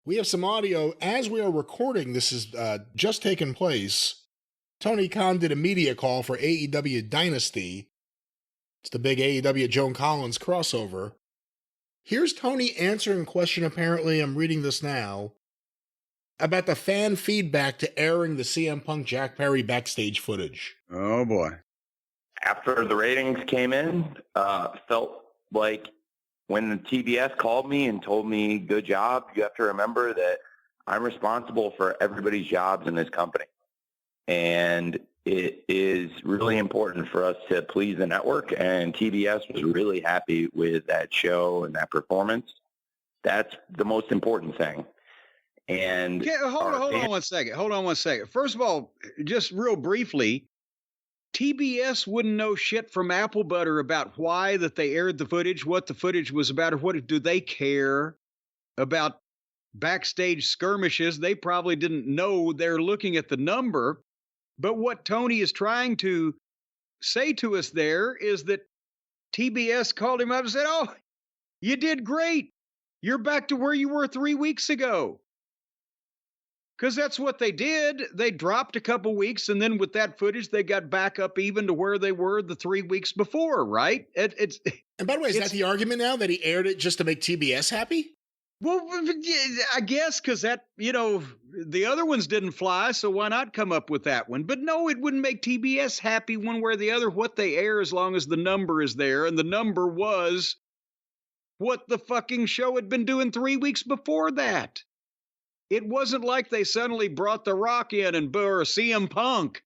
We have some audio. As we are recording, this is just taken place. Tony Khan did a media call for AEW Dynasty. It's the big AEW Joan Collins crossover. Here's Tony answering a question, apparently, I'm reading this now, about the fan feedback to airing the CM Punk Jack Perry backstage footage. Oh, boy. After the ratings came in, felt like when the TBS called me and told me, good job, you have to remember that I'm responsible for everybody's jobs in this company. And it is really important for us to please the network, and TBS was really happy with that show and that performance. That's the most important thing. And hold on one second. First of all, just real briefly, TBS wouldn't know shit from apple butter about why that they aired the footage, what the footage was about, or what do they care about backstage skirmishes. They probably didn't know. They're looking at the number. But what Tony is trying to say to us there is that TBS called him up and said, oh, you did great. You're back to where you were 3 weeks ago. Because that's what they did. They dropped a couple weeks, and then with that footage, they got back up even to where they were the 3 weeks before, right? And by the way, is that the argument now, that he aired it just to make TBS happy? Well, I guess because that, the other ones didn't fly, so why not come up with that one? But no, it wouldn't make TBS happy one way or the other what they air as long as the number is there. And the number was what the fucking show had been doing 3 weeks before that. It wasn't like they suddenly brought The Rock in or CM Punk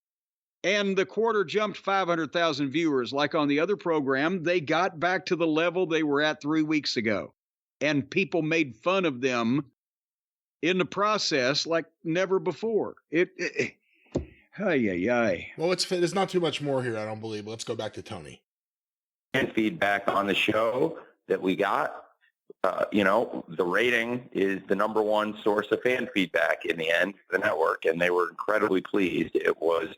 and the quarter jumped 500,000 viewers like on the other program. They got back to the level they were at 3 weeks ago. And people made fun of them in the process like never before. Well, there's not too much more here, I don't believe. Let's go back to Tony. And feedback on the show that we got, the rating is the number one source of fan feedback in the end for the network, and they were incredibly pleased. It was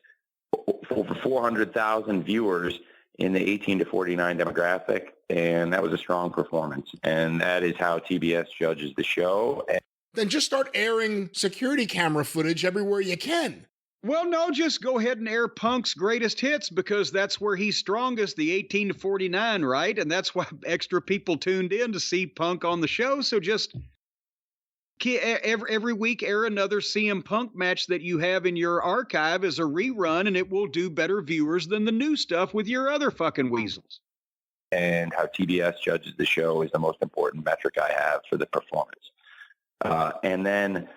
over 400,000 viewers in the 18 to 49 demographic, and that was a strong performance. And that is how TBS judges the show. Then just start airing security camera footage everywhere you can. Well, no, just go ahead and air Punk's greatest hits because that's where he's strongest, the 18 to 49, right? And that's why extra people tuned in to see Punk on the show. So just every week air another CM Punk match that you have in your archive as a rerun, and it will do better viewers than the new stuff with your other fucking weasels. And how TBS judges the show is the most important metric I have for the performance. And then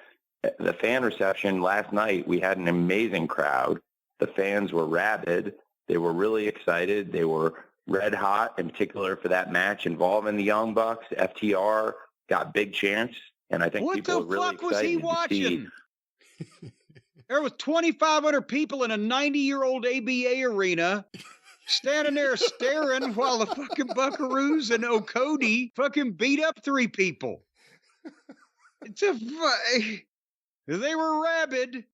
the fan reception last night, we had an amazing crowd. The fans were rabid. They were really excited. They were red hot, in particular for that match involving the Young Bucks. FTR got big chants. And I think people were really excited. What the fuck was he watching? There was 2,500 people in a 90-year-old ABA arena standing there staring while the fucking Buckaroos and Okody fucking beat up 3 people. They were rabid.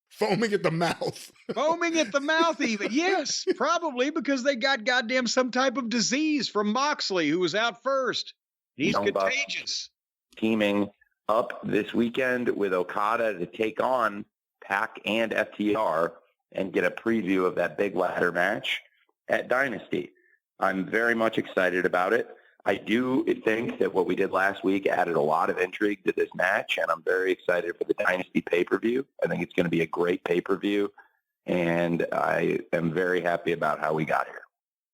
Foaming at the mouth. Foaming at the mouth even. Yes, probably because they got goddamn some type of disease from Moxley, who was out first. He's contagious. Teaming up this weekend with Okada to take on Pac and FTR and get a preview of that big ladder match at Dynasty. I'm very much excited about it. I do think that what we did last week added a lot of intrigue to this match, and I'm very excited for the Dynasty pay-per-view. I think it's going to be a great pay-per-view, and I am very happy about how we got here.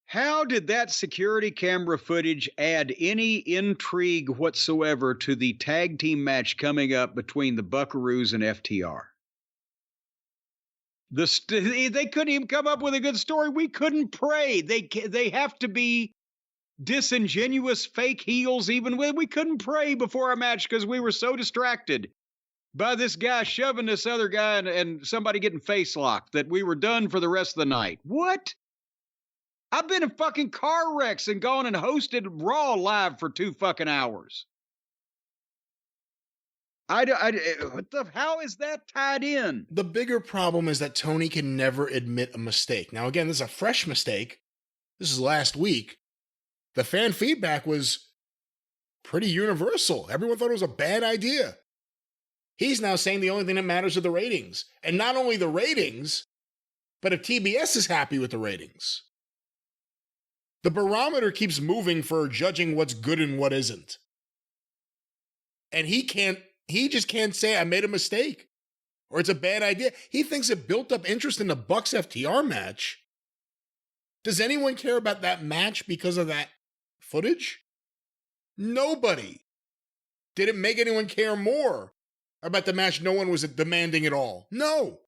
How did that security camera footage add any intrigue whatsoever to the tag team match coming up between the Buckaroos and FTR? They couldn't even come up with a good story. We couldn't pray. They have to be disingenuous fake heels even when we couldn't pray before our match because we were so distracted by this guy shoving this other guy and somebody getting face locked that we were done for the rest of the night. What? I've been in fucking car wrecks and gone and hosted Raw live for 2 fucking hours. How is that tied in? The bigger problem is that Tony can never admit a mistake. Now, again, this is a fresh mistake. This is last week. The fan feedback was pretty universal. Everyone thought it was a bad idea. He's now saying the only thing that matters are the ratings. And not only the ratings, but if TBS is happy with the ratings. The barometer keeps moving for judging what's good and what isn't. And he just can't say, I made a mistake, or it's a bad idea. He thinks it built up interest in the Bucks FTR match. Does anyone care about that match because of that footage? Nobody. Did it make anyone care more about the match no one was demanding at all? No.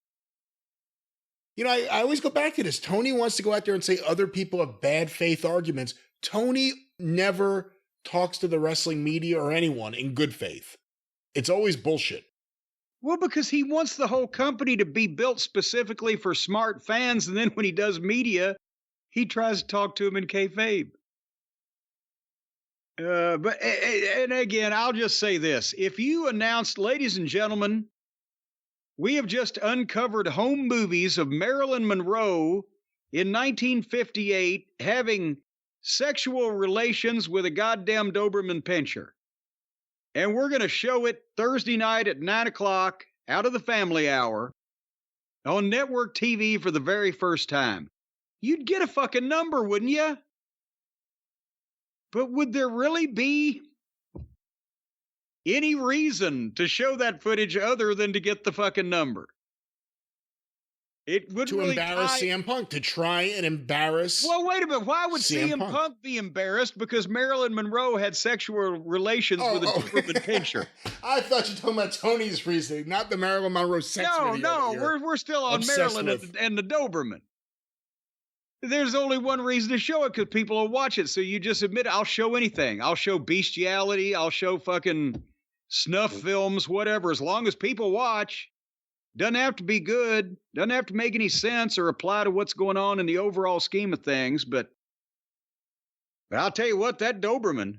You know, I always go back to this. Tony wants to go out there and say other people have bad faith arguments. Tony never talks to the wrestling media or anyone in good faith. It's always bullshit. Well, because he wants the whole company to be built specifically for smart fans, and then when he does media, he tries to talk to him in kayfabe. And again, I'll just say this. If you announced, ladies and gentlemen, we have just uncovered home movies of Marilyn Monroe in 1958 having sexual relations with a goddamn Doberman Pinscher. And we're going to show it Thursday night at 9 o'clock out of the family hour on network TV for the very first time. You'd get a fucking number, wouldn't you? But would there really be any reason to show that footage other than to get the fucking number? It would to really embarrass CM Punk, to try and embarrass. Well, wait a minute. Why would CM Punk be embarrassed? Because Marilyn Monroe had sexual relations with a Doberman Pinscher. I thought you were talking about Tony's reasoning, not the Marilyn Monroe sex video. No, we're still on Marilyn and the Doberman. There's only one reason to show it, because people will watch it. So you just admit, I'll show anything. I'll show bestiality. I'll show fucking snuff films, whatever. As long as people watch. Doesn't have to be good. Doesn't have to make any sense or apply to what's going on in the overall scheme of things. But I'll tell you what, that Doberman,